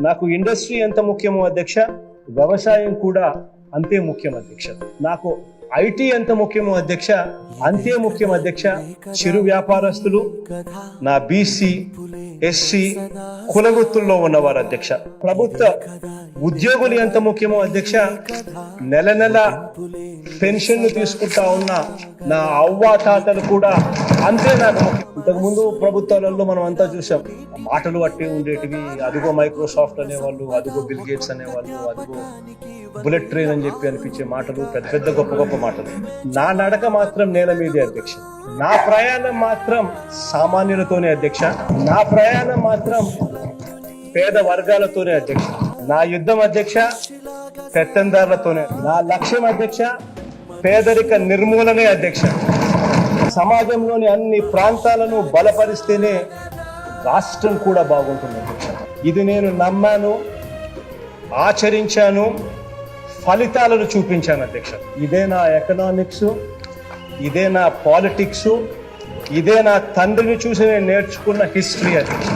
నాకు ఇండస్ట్రీ ఎంత ముఖ్యమో అధ్యక్ష, వ్యవసాయం కూడా అంతే ముఖ్యం అధ్యక్ష. నాకు ఐటీ ఎంత ముఖ్యమో అధ్యక్ష, అంతే ముఖ్యం అధ్యక్ష చిరు వ్యాపారస్తులు, నా బీసీ ఎస్సీ కుల వృత్తుల్లో ఉన్నవారు అధ్యక్ష. ప్రభుత్వ ఉద్యోగులు ఎంత ముఖ్యమో అధ్యక్ష, నెల నెల పెన్షన్ తీసుకుంటా ఉన్న నా అవ్వాతాతలు కూడా అంతే నాకు ముఖ్యం. ఇంతకుముందు ప్రభుత్వాలలో మనం అంతా చూసాం, మాటలు అట్టే ఉండేటివి. అదిగో మైక్రోసాఫ్ట్ అనేవాళ్ళు, అదిగో బిల్ గేట్స్ అనేవాళ్ళు, అదిగో బుల్లెట్ ట్రైన్ అని చెప్పి అనిపించే మాటలు, పెద్ద పెద్ద గొప్ప గొప్ప మాటలు. నా నడక మాత్రం నేల మీదే అధ్యక్ష. నా ప్రయాణం మాత్రం సామాన్యులతోనే అధ్యక్ష. నా ప్రయాణం మాత్రం పేద వర్గాలతోనే అధ్యక్ష. నా యుద్ధం అధ్యక్ష పెత్తందారులతోనే. నా లక్ష్యం అధ్యక్ష పేదరిక నిర్మూలనే అధ్యక్ష. సమాజంలోని అన్ని ప్రాంతాలను బలపరిస్తేనే రాష్ట్రం కూడా బాగుంటుంది అధ్యక్ష. ఇది నేను నమ్మాను, ఆచరించాను, ఫలితాలను చూపించాను అధ్యక్ష. ఇదే నా ఎకనామిక్స్, ఇదే నా పాలిటిక్స్, ఇదే నా తండ్రిని చూసి నేను నేర్చుకున్న హిస్టరీ అధ్యక్ష.